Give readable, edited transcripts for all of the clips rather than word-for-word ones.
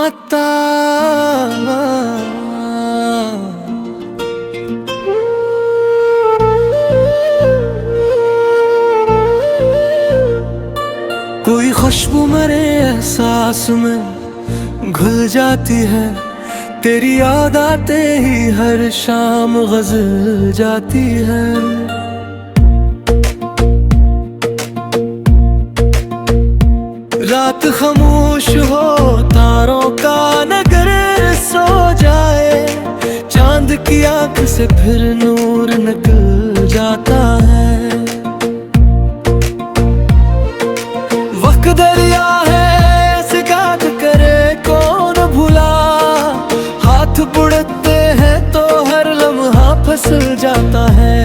मत्ता कोई खुशबू मेरे एहसास में घुल जाती है, तेरी याद आते ही हर शाम गज़ल जाती है। रात खामोश हो, तारों का नगर सो जाए, चांद की आंख से फिर नूर निकल जाता है। वक्त दरिया है, शिकायत करे कौन भुला, हाथ बुड़ते हैं तो हर लम्हा फिसल जाता है।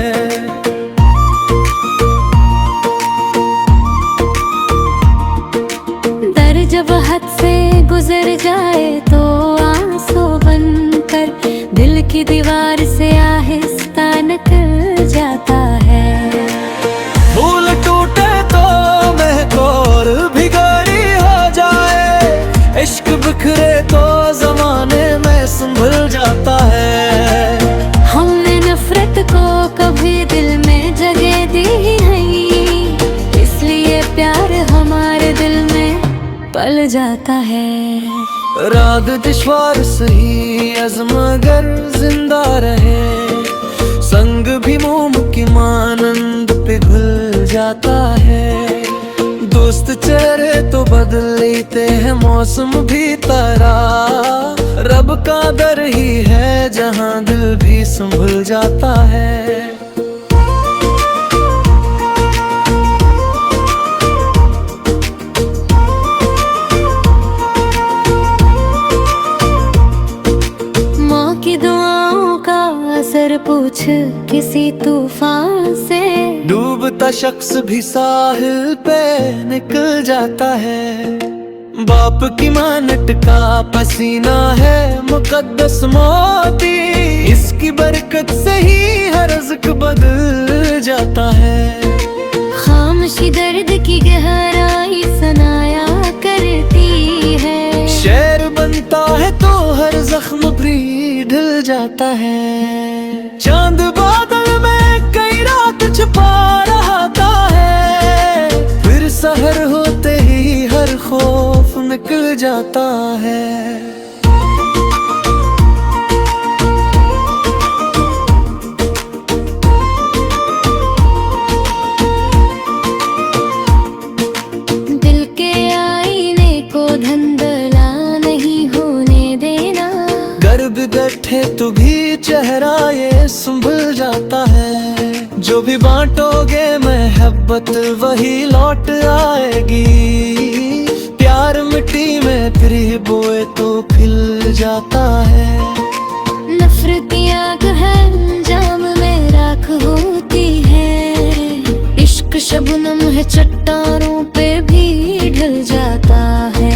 जब हद से गुजर जाए तो आंसू बनकर दिल की दीवार से आहिस्ता निकल जाता है। फूल टूटे तो महको और भिखारी हो जाए, इश्क बिखरे तो जमाने में संभल जाता है। हमने नफरत को कभी दिल में जगह दी नहीं, इसलिए प्यार हमारे दिल में पल जाता है। राग दुश्वार सही अज़्म अगर जिंदा रहे, संग भी मोम की मानंद पिघल जाता है। दोस्त चेहरे तो बदल लेते हैं, मौसम भी तारा, रब का दर ही है जहां दिल भी संभल जाता है। असर पूछ किसी तूफान से, डूबता शख्स भी साहिल पे निकल जाता है। बाप की मानट का पसीना है मुकद्दस मोती, इसकी बरकत से ही हर रिज़्क बदल जाता है। खामोशी दर्द की गहराई सुनाया करती है, शेर बनता है तो हर जख्म भी ढल जाता है। चांद बादल में कई रात छुपा रहता है, फिर सहर होते ही हर खौफ निकल जाता है। दिल के आईने को धंधला नहीं होने देना, गर्द बैठे तो भी चेहरा ये संभल जाता है। जो भी बांटोगे मोहब्बत वही लौट आएगी, प्यार मिट्टी में फिर बोए तो खिल जाता है। नफरत आग है अंजाम में राख होती है, इश्क शबनम है चट्टानों पे भी ढल जाता है।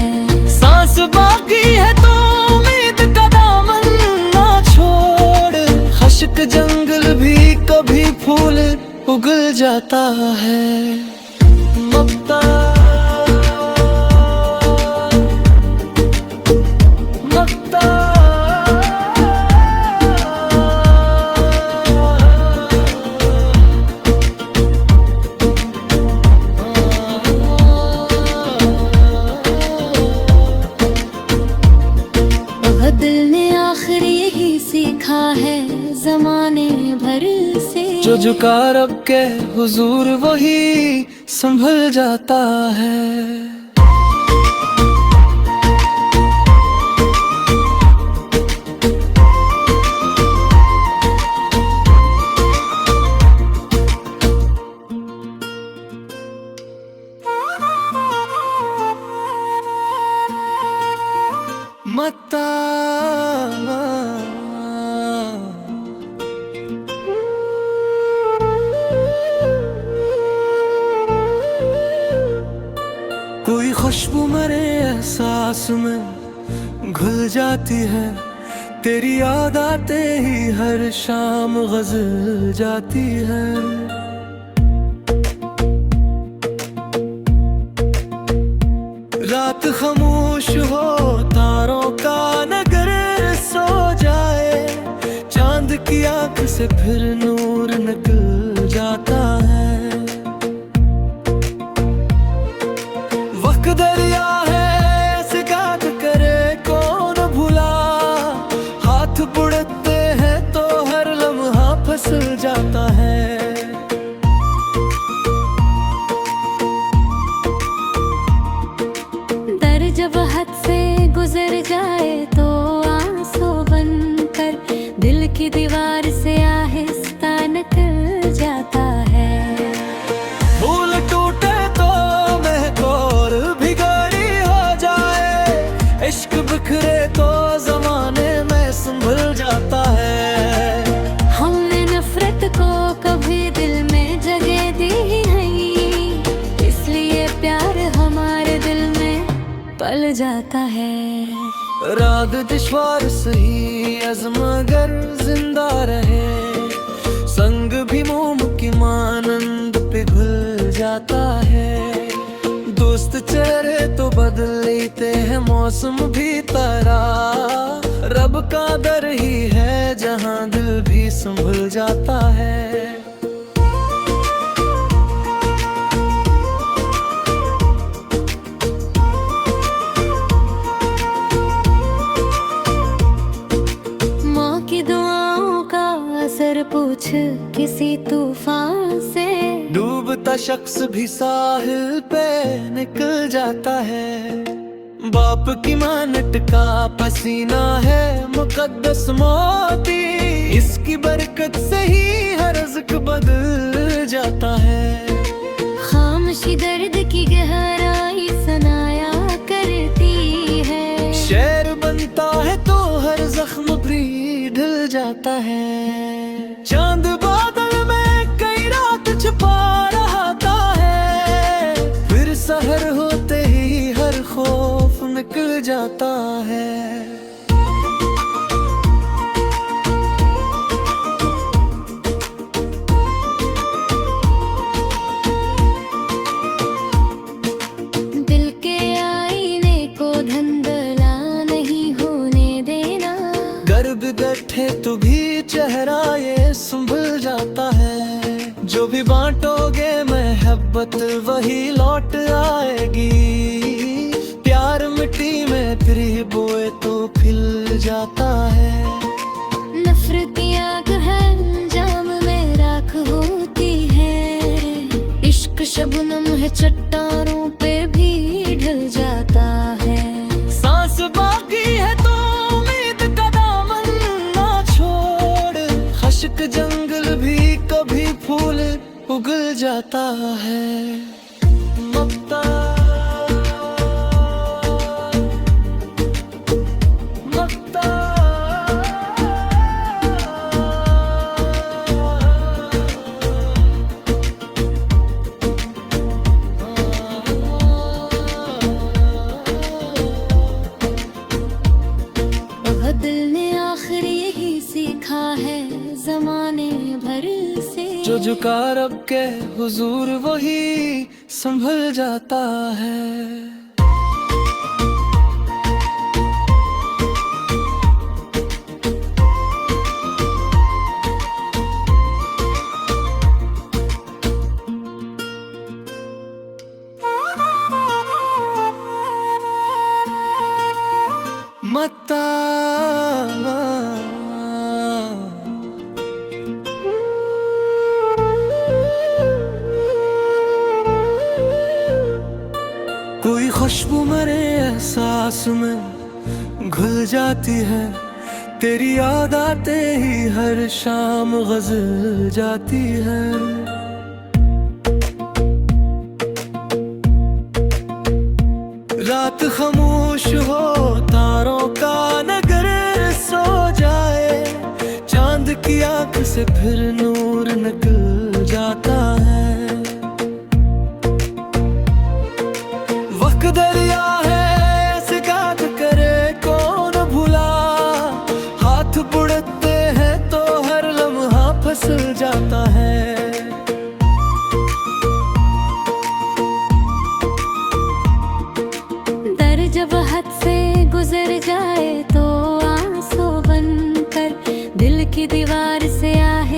सांस बाकी है तो उम्मीद का दामन ना छोड़, खश्क जंगल भी कभी फूल उगल जाता है। मत्ता दिल ने आखिर यही सीखा है जमाने भर से, जो झुका रब के हुजूर वही संभल जाता है। मत्ता कोई खुशबू मेरे एहसास में घुल जाती है, तेरी याद आते ही हर शाम गज़ल जाती है। रात खामोश हो, तारों का से फिर नूर निकल जाता है। वक्त दरिया है ऐसे गाद करे कौन भुला, हाथ बुड़ते हैं तो हर लम्हा फिसल जाता है। दर जब हद से गुजर जाए तो आंसू बनकर दिल की दीवार से आहिस्ता निकल जाता है। फूल टूटे तो महको और भिखारी हो जाए, इश्क बिखरे तो जमाने में संभल जाता है। हमने नफरत को कभी दिल में जगह दी नहीं, इसलिए प्यार हमारे दिल में पल जाता है। राग दुश्वार सही अज़्म अगर जिंदा रहे, संग भी मोम की मानंद पिघल जाता है। दोस्त चेहरे तो बदल लेते हैं मौसम भी तरह, रब का दर ही है जहां दिल भी संभल जाता है। माँ की दुआओं का असर पूछ किसी तूफान से, डूबता शख्स भी साहिल पे निकल जाता है। बाप की मानट का पसीना है मुकद्दस मोती, इसकी बरकत से ही हर रिज़्क बदल जाता है। खामोशी दर्द की गहराई सुनाया करती है, शेर बनता है तो हर जख्म भी ढल जाता है। चांद बादल में कई रात छुपा रहता है, फिर सहर होते ही हर खौफ निकल जाता है। दिल के आईने को धंधला नहीं होने देना, गर्द गठे तो भी चेहरा ये संभल जाता है। जो भी बांटोगे मोहब्बत वही लौट आएगी, प्यार मिट्टी में फिर बोए तो खिल जाता है। नफरत की आग है अंजाम में राख होती है, इश्क शबनम है चट्टानों पे भी ढल जाता है। सांस बाकी है तो उम्मीद का दामन ना छोड़, खश्क जंगल भी कभी फूल उगल जाता है। मक्ता मक्ता दिल ने आखिर यही सीखा है जमाने भर से, जो झुका रब के हुजूर वही संभल जाता है। मत्ता कोई खुशबू मेरे एहसास में घुल जाती है, तेरी याद आते ही हर शाम गज़ल जाती है। रात खामोश हो तारों का नगर सो जाए, चांद की आंख से फिर नूर निकल जाता है। वक्त दरिया है ऐसे गाद करे कौन भुला, हाथ बुड़ते हैं तो हर लम्हा फिसल जाता है। जब हद से गुजर जाए तो आंसू बनकर दिल की दीवार से आहे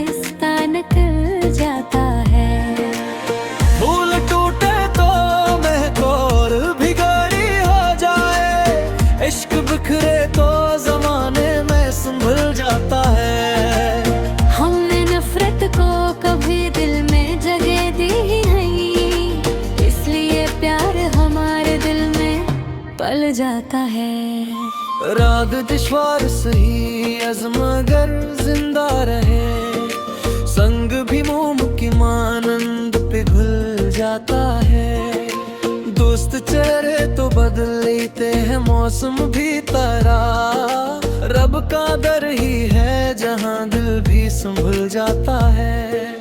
जाता है। राग दुश्वार सही अज़्म अगर जिंदा रहे, संग भी मोम की मानंद पिघल जाता है। दोस्त चेहरे तो बदल लेते हैं, मौसम भी तरह रब का दर ही है जहां दिल भी संभल जाता है।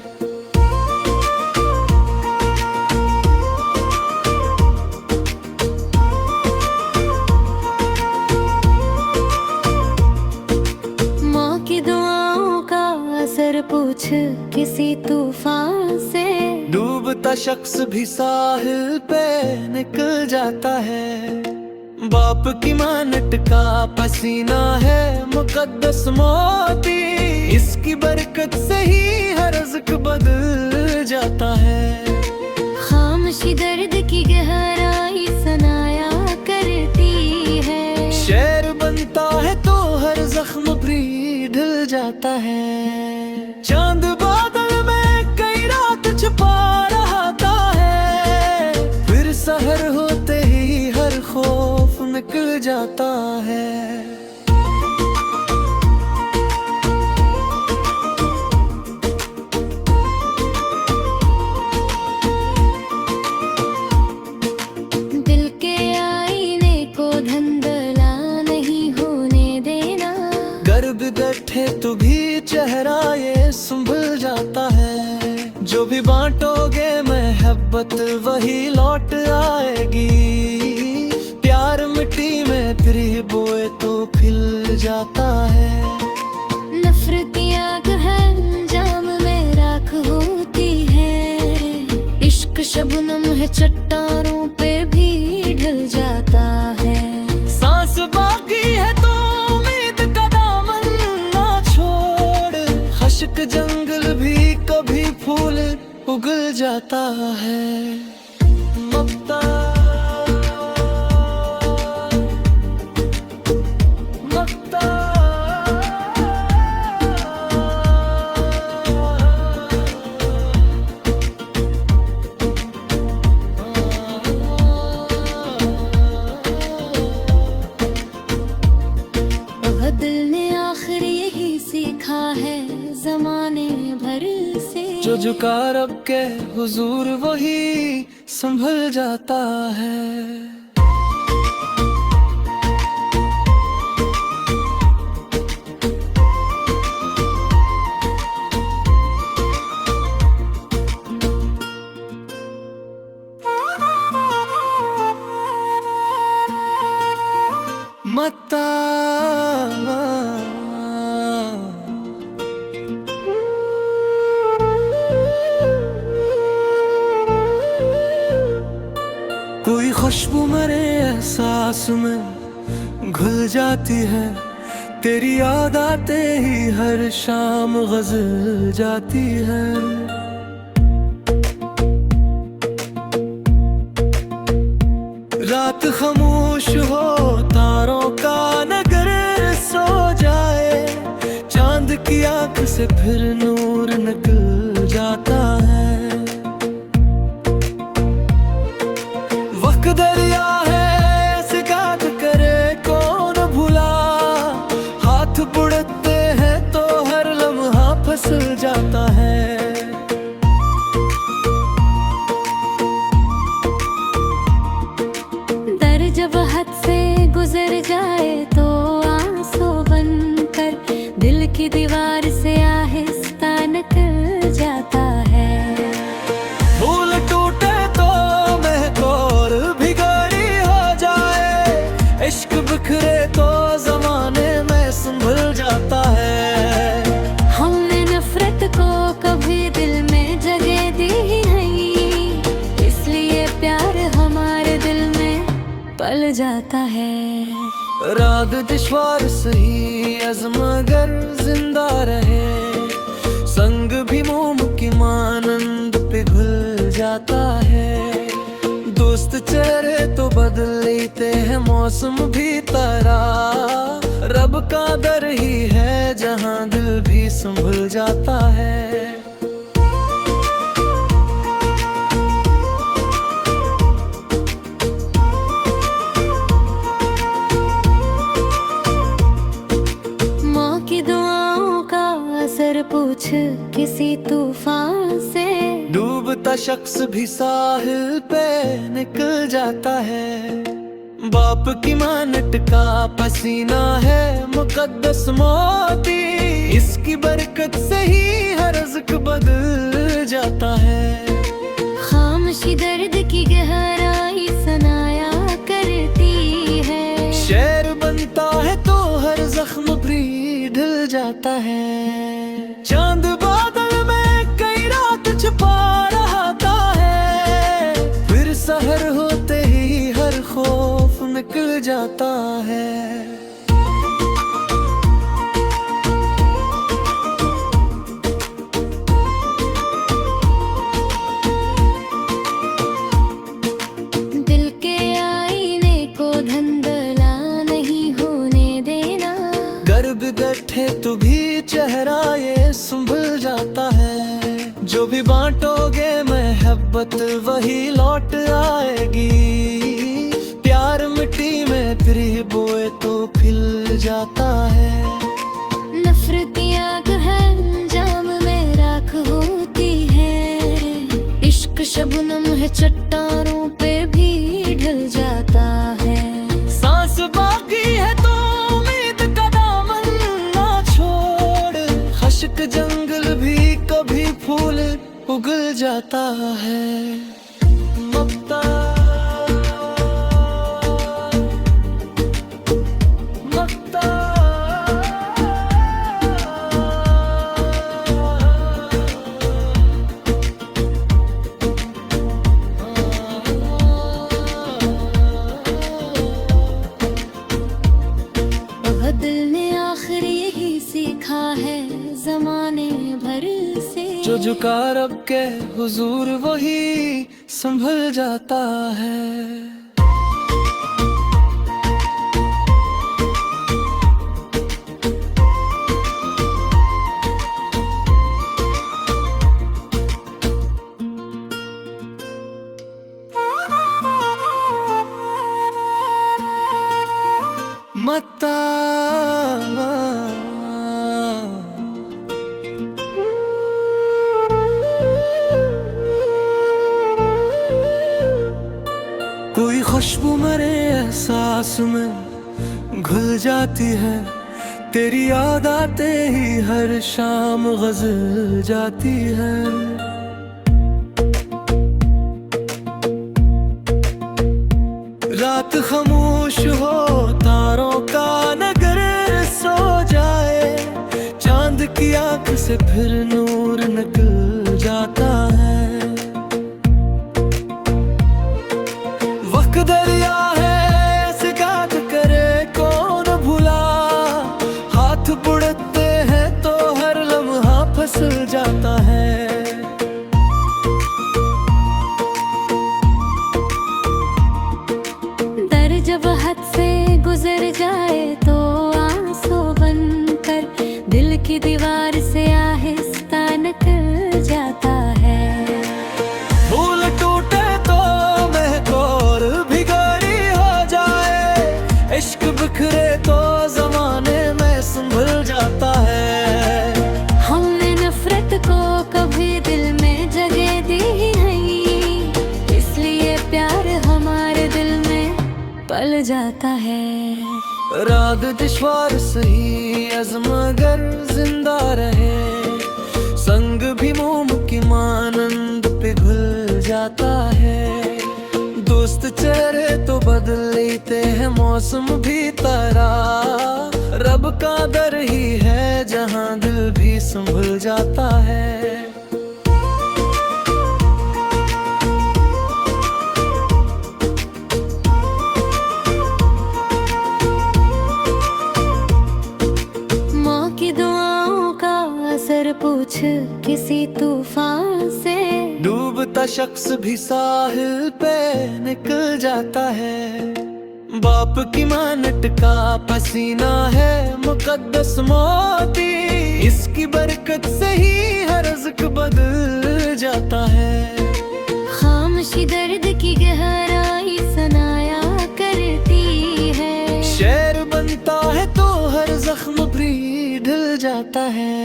माँ की दुआओं का असर पूछ किसी तूफान से, डूबता शख्स भी साहिल पे निकल जाता है। बाप की मानट का पसीना है मुकद्दस मोती, इसकी बरकत से ही हर रिज़्क बदल जाता है। खामोशी दर्द की गहराई सुनाया करती है, शेर बनता है तो हर जख्म भी ढल जाता है। चांद बादल में कई रात छुपा रहता है, फिर सहर होते ही हर खौफ निकल जाता है। दिल के आईने को धंधला नहीं होने देना, गर भी बैठे तो भी चेहरा ये संभल जाता है। जो भी बांटोगे मोहब्बत वही लौट आएगी, प्यार मिट्टी में फिर ही बोए तो खिल जाता है। नफरत की आग है जाम में राख होती है, इश्क शबनम है चट्टानों पे भी ढल जाता है। सांस बाकी है तो उम्मीद का दामन ना छोड़, खश्क जंगल भी कभी फूल उगल जाता है। मक्ता मक्ता दिल ने आखिर यही सीखा है जमाने भर से, जो झुका रब के हुजूर वही संभल जाता है। मत्ता कोई खुशबू मेरे एहसास में घुल जाती है, तेरी याद आते ही हर शाम गज़ल जाती है। रात खामोश हो तारों का नगर सो जाए, चांद की आंख से फिर नूर निकल जाता है। वक्त दरिया है शिकायत करे कौन भुला, हाथ बुड़ते हैं तो हर लम्हा फिसल जाता है। दर जब हद से गुजर जाए तो आंसू बनकर दिल की दीवार से आहिस्ता निकल जाता है। फूल टूटे तो महकोर भिखारी हो जाए, इश्क बिखरे तो जमाने में संभल जाता है। हमने नफरत को कभी दिल में जगह दी ही नहीं, इसलिए प्यार हमारे दिल में पल जाता है। राग दुश्वार सही अज़्म अगर जिंदा रहे, संग भी मोम की मानंद पिघल जाता है। दोस्त चेहरे तो बदल लेते हैं, मौसम भी तरह रब का दर ही है जहां दिल भी संभल जाता है। डूबता शख्स भी साहिल पे निकल जाता है। बाप की मानट का पसीना है मुकद्दस मोती, इसकी बरकत से ही हर रिज़्क बदल जाता है। खामोशी दर्द की गहराई सुनाया करती है, शेर बनता है तो हर जख्म भी ढल जाता है। चांद बादल में कई रात छुपा रहता है, फिर सहर होते ही हर खौफ निकल जाता है। दिल के आईने को धंधला नहीं होने देना, गर्भ बैठे तो भी चेहरा ये संभल जाता है। जो भी बांटोगे मोहब्बत वही लौट आएगी, प्यार मिट्टी में फिर बोए तो खिल जाता है। नफरती आग है जाम में राख होती है, इश्क शबनम है चट्टानों पे भी ढल जाता है। सांस बाकी है तो उम्मीद का दामन ना छोड़, खश्क जंगल भी कभी फूल उगल जाता है। मक्ता मक्ता दिल ने आखिर यही सीखा है जमाने भर से, जो झुका रब के हुजूर वही संभल जाता है। मत्ता कोई खुशबू मेरे एहसास में घुल जाती है, तेरी याद आते ही हर शाम गज़ल जाती है। रात खामोश हो तारों का नगर सो जाए, चांद की आंख से फिर नूर निकल जाता है। वक्त दरिया है शिकायत करे कौन भुला, हाथ बुड़ते हैं तो हर लम्हा फिसल जाता है। जब हद से गुजर जाए तो आंसू बनकर दिल की दीवार से आहिस्ता निकल जाता है। फूल टूटे तो महकोर भिखारी हो जाए, इश्क बिखरे तो जमाने में संभल जाता है। हमने नफरत को कभी दिल में जगह दी नहीं, इसलिए प्यार हमारे दिल में पल जाता है। राग दुश्वार सही अज़्म अगर जिंदा रहे, संग भी मोम की मानंद पे घुल जाता है। दोस्त चेहरे तो बदल लेते हैं मौसम भी तरह, रब का दर ही है जहां दिल भी संभल जाता है। पूछ किसी तूफान से, डूबता शख्स भी साहिल पे निकल जाता है। बाप की मानट का पसीना है मुकद्दस मोती, इसकी बरकत से ही हर रिज़्क बदल जाता है। खामोशी दर्द की गहराई सुनाया करती है, शेर बनता है तो हर जख्म भी ढल जाता है।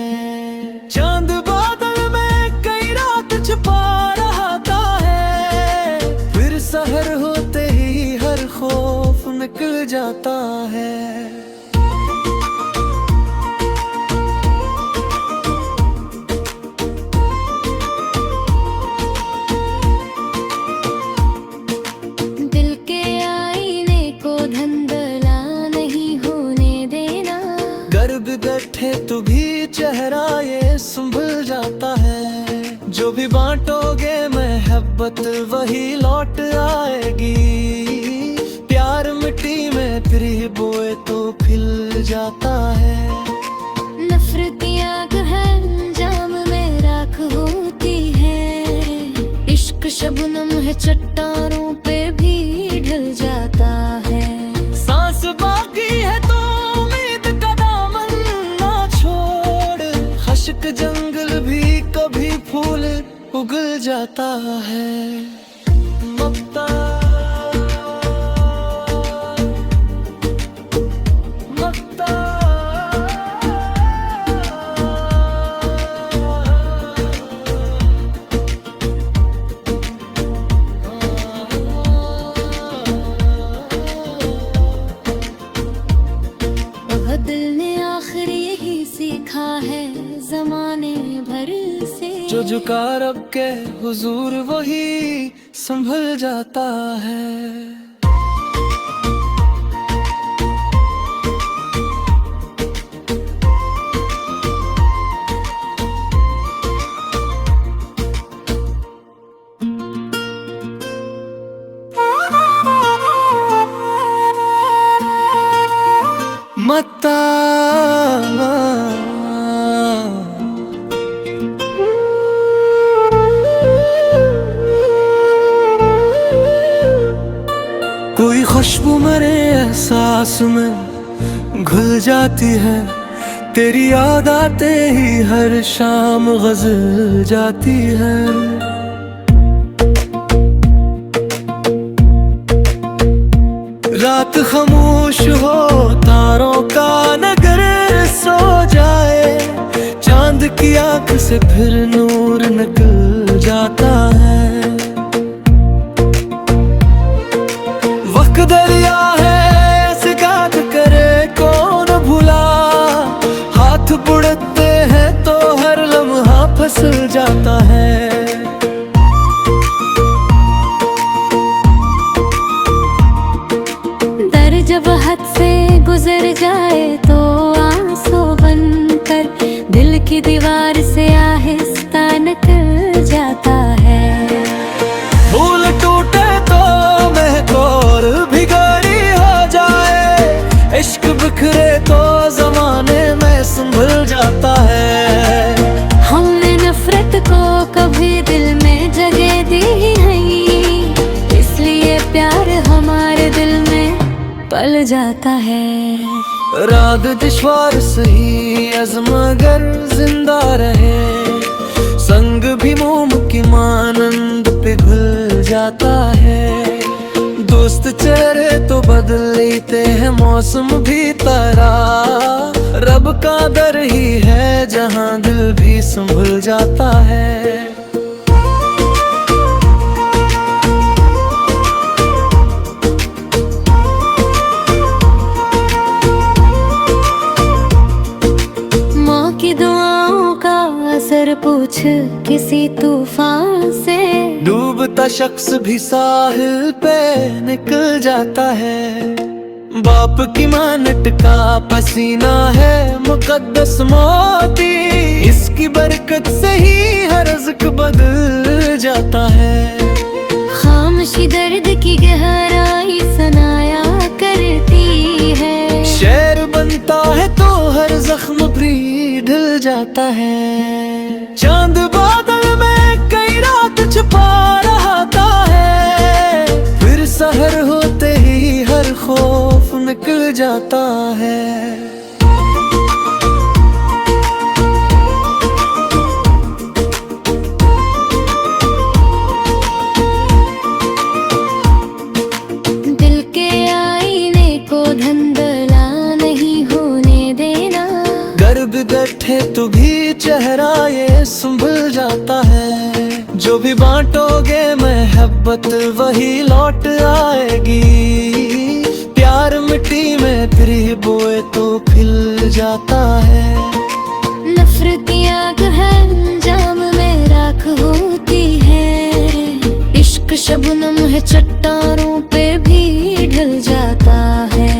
चांद बादल में कई रात छुपा रहा जाता है। दिल के आईने को धंधला नहीं होने देना। गर्द बैठे तो भी चेहरा ये संभल जाता है। जो भी बांटोगे मोहब्बत वही लौट आएगी। प्यार मिट्टी में फिर बोए तो खिल जाता है। नफरती आग है जाम में राख होती है। इश्क शबनम है चट्टानों पे भी ढल जाता है। सांस बाकी है तो उम्मीद का दामन ना छोड़। खश्क जंगल भी कभी फूल उगल जाता है। मक्ता मक्ता दिल ने आखिर यही सीखा है जमाने भर से। जो झुका रब के हुजूर वही संभल जाता है। मत्ता कोई खुशबू मेरे एहसास में घुल जाती है। तेरी याद आते ही हर शाम गजल जाती है। रात खामोश हो तारों का नगर सो जाए। चांद की आंख से फिर नूर निकल जाता है। वक्त दरिया है शिकायत करे कौन भुला। हाथ बुड़ते हैं तो हर लम्हा फिसल जाता है। जब हद से गुजर जाए तो आंसू बनकर दिल की दीवार से आहिस्ता निकल जाता है। फूल टूटे तो महकोर भिखारी हो जाए। इश्क बिखरे तो जमाने में संभल जाता है। हमने नफरत को कभी दिल में जगह दी नहीं, इसलिए प्यार हमारे दिल में पल जाता है। राग दुश्वार सही अज़्म अगर जिंदा रहे। संग भी मोम की मानंद पिघल जाता है। दोस्त चेहरे तो बदल लेते हैं मौसम भी तरह। रब का दर ही है जहाँ दिल भी संभल जाता है। असर पूछ किसी तूफान से। डूबता शख्स भी साहिल पे निकल जाता है। बाप की मानट का पसीना है मुकद्दस मोती। इसकी बरकत से ही हर रिज़्क बदल जाता है। खामोशी दर्द की गहराई सुनाया करती है। शेर बनता है तो हर जख्म भी ढल जाता है। चांद बादल में कई रात छुपा रहता है। फिर सहर होते ही हर खौफ निकल जाता है। दिल के आईने को धंधला नहीं होने देना। गर्द बैठे तो भी चेहरा ये संभल जाता है। जो भी बांटोगे मोहब्बत वही लौट आएगी। प्यार मिट्टी में फिर ही बोए तो खिल जाता है। नफरती आग है अंजाम में राख होती है। इश्क शबनम है चट्टानों पे भी ढल जाता है।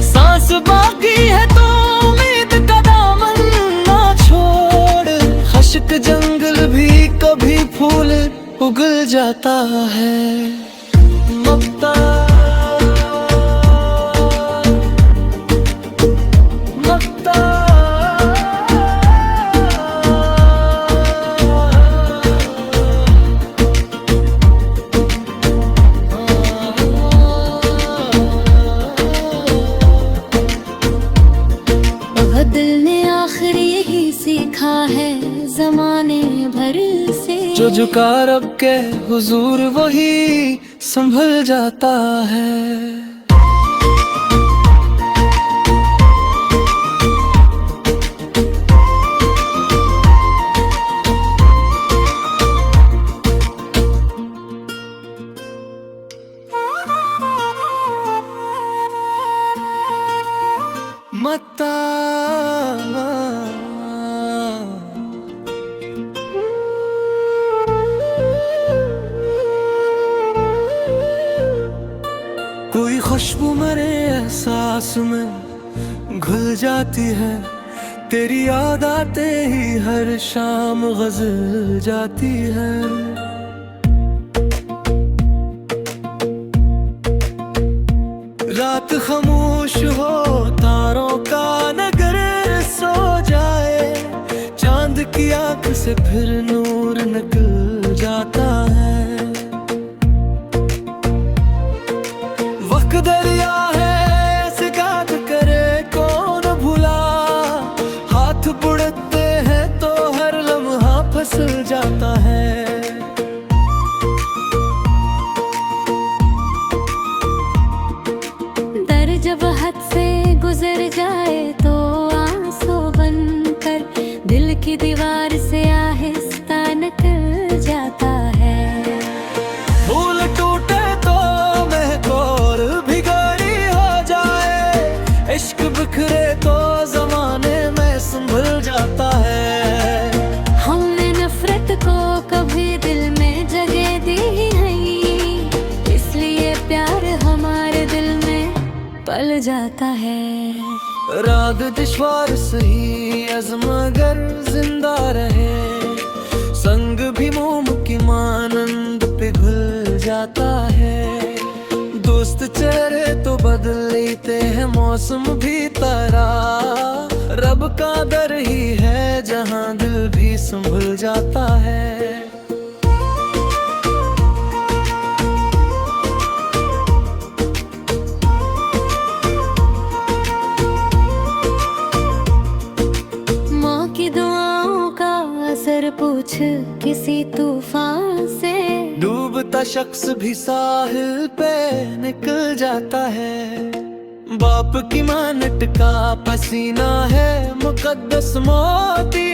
सांस बाकी है तो उम्मीद का दामन ना छोड़, खश्क जंगल भी कभी फूल उगल जाता है। मक्ता मक्ता दिल ने आखिर यही सीखा है जमाने भर से, जो झुका रब के हुजूर वही संभल जाता है। मत्ता कोई खुशबू मेरे एहसास में घुल जाती है, तेरी याद आते ही हर शाम गजल जाती है। रात खामोश हो तारों का नगर सो जाए, चांद की आंख से फिर नूर निकल जाता है। वक्त दरिया है सिकात करे कौन भुला, हाथ बुड़ते हैं तो हर लम्हा फिसल जाता है। जब हद से गुजर जाए तो आंसू बनकर दिल की दीवार से आहिस्ता निकल जाता है। फूल टूटे तो महको और भिखारी हो जाए, इश्क बिखरे तो जमाने में संभल जाता है। हमने नफरत को कभी दिल में जगह दी नहीं, इसलिए प्यार हमारे दिल में पल जाता है। राग दुश्वार सही अज़्म अगर जिंदा रहे, संग भी मोम की मानंद पिघल जाता है। दोस्त चेहरे तो बदल लेते हैं मौसम भी तारा, रब का दर ही है जहां दिल भी संभल जाता है। असर पूछ किसी तूफान से, डूबता शख्स भी साहिल पे निकल जाता है। बाप की मानट का पसीना है मुकद्दस मोती,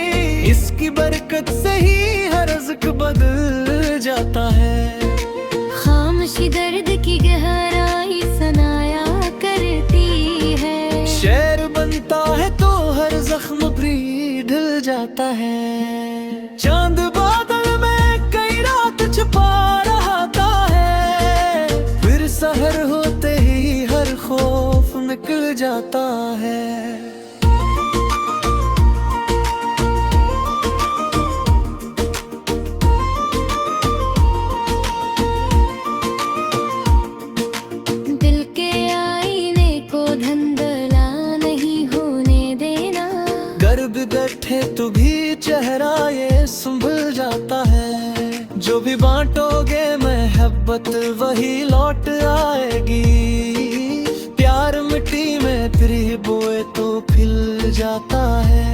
इसकी बरकत से ही हर रिज़्क बदल जाता है। खामोशी दर्द की गहराई सुनाया करती है, शेर बनता है तो हर जख्म भी ढल जाता है। चांद बादल में कई रात छुपा रहता है, फिर सहर होते ही हर खौफ निकल जाता है। दिल के आईने को धंधला नहीं होने देना, गर बिगड़े तो भी चेहरा ये संभल जाता है। जो भी बांटोगे मोहब्बत वही लौट आएगी, प्यार मिट्टी में फिर ही बोए तो खिल जाता है।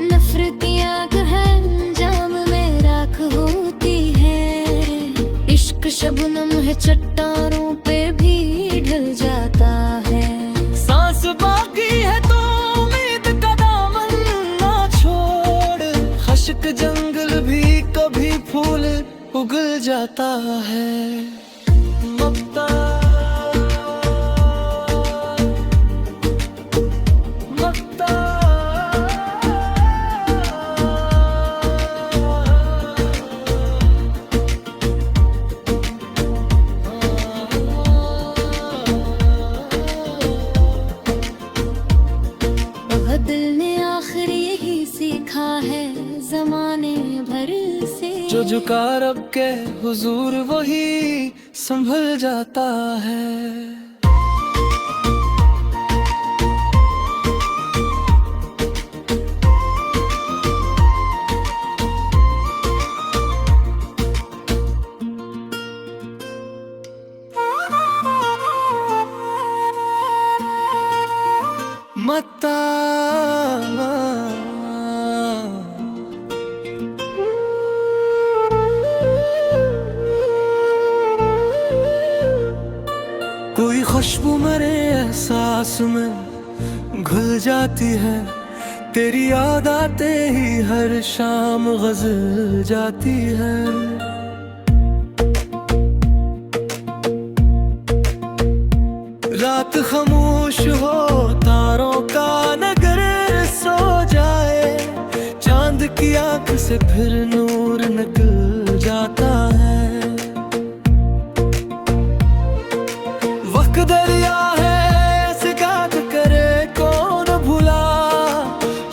नफरती आग है अंजाम में राख होती है। इश्क शबनम है चट्टानों पे भी ढल जाता है। सांस बाकी है तो उम्मीद का दामन ना छोड़, खश्क जंगल भी कभी फूल उगल जाता है। मक्ता जो झुका रब के हुजूर वही संभल जाता है। मत्ता कोई खुशबू मेरे एहसास में घुल जाती है, तेरी याद आते ही हर शाम गजल जाती है। रात खामोश हो, तारों का नगर सो जाए, चांद की आंख से फिर नूर निकल जाता है। वक्त दरिया है शिकायत करे कौन भुला,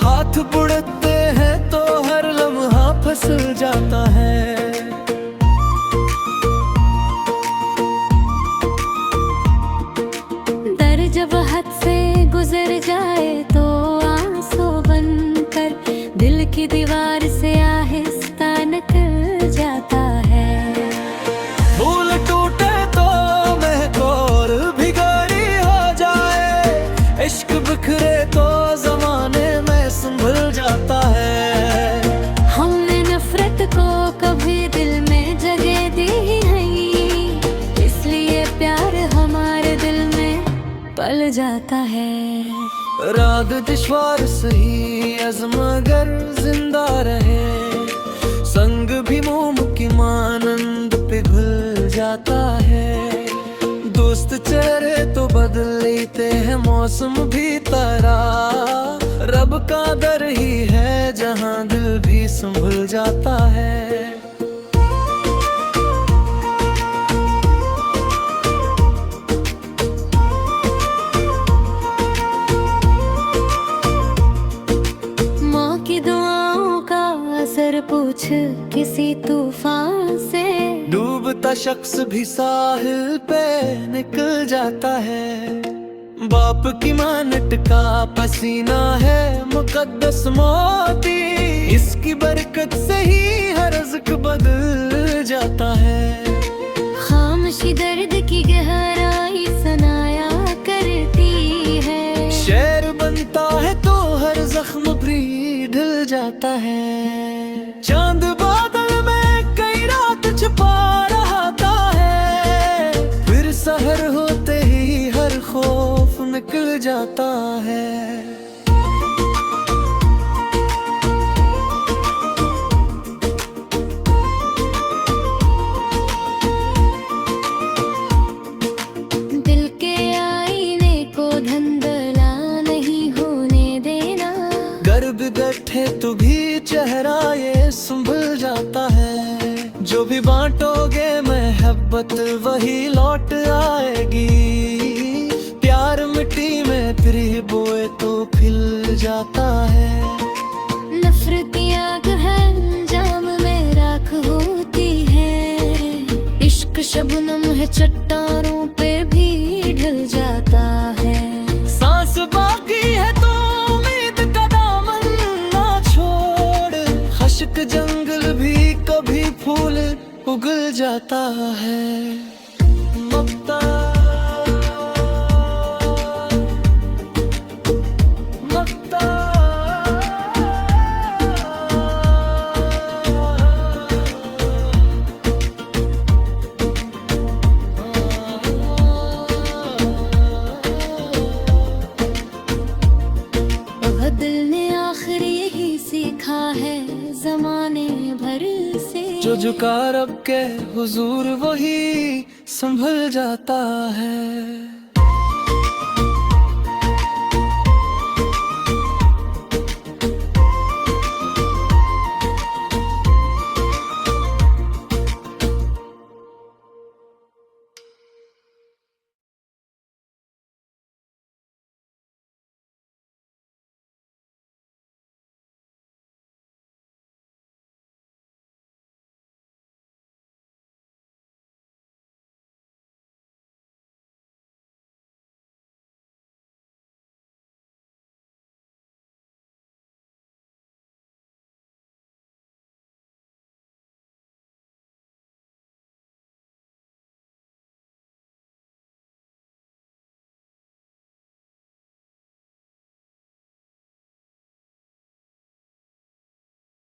हाथ बुड़ते हैं तो हर लम्हा फिसल जाता है। जब हद से गुजर जाए तो आंसू बनकर दिल की दीवार से आहिस्ता निकल जाता है। फूल टूटे तो महकोर भिखारी हो जाए, इश्क बिखरे तो जमाने में संभल जाता है। हमने नफरत को कभी दिल में जगह दी ही नहीं, इसलिए प्यार हमारे दिल में पल जाता है। राग दुश्वार सही अज़्म अगर जिंदा रहे, संग भी मोम की मानंद पिघल जाता है। दोस्त चेहरे तो बदल लेते हैं, मौसम भी तरह रब का दर ही है जहां दिल भी संभल जाता है। पूछ किसी तूफान से, डूबता शख्स भी साहिल पे निकल जाता है। बाप की मानट का पसीना है मुकद्दस मोती, इसकी बरकत से ही हर रिज़्क बदल जाता है। खामोशी दर्द की गहराई सुनाया करती है, शेर बनता है तो हर जख्म भी ढल जाता है। चांद बादल में कई रात छुपा रहता है, फिर सहर होते ही हर खौफ निकल जाता है। दिल के आईने को धंधला नहीं होने देना, घर भी बैठे तो भी चेहरा ये संभल जाता है। जो भी बांटोगे मोहब्बत वही लौट आएगी, प्यार मिट्टी में फिर बोए तो खिल जाता है। नफरत की आग है अंजाम में राख होती है, इश्क शबनम है चट्टानों पे भी ढल जाता है। सांस बाकी है तो उम्मीद का दामन ना छोड़, खश्क जंगल भी कभी फूल उगल जाता है। मक्ता मक्ता दिल ने आखिर यही सीखा है जमाने भर से, जो झुका रब के हुजूर वही संभल जाता है।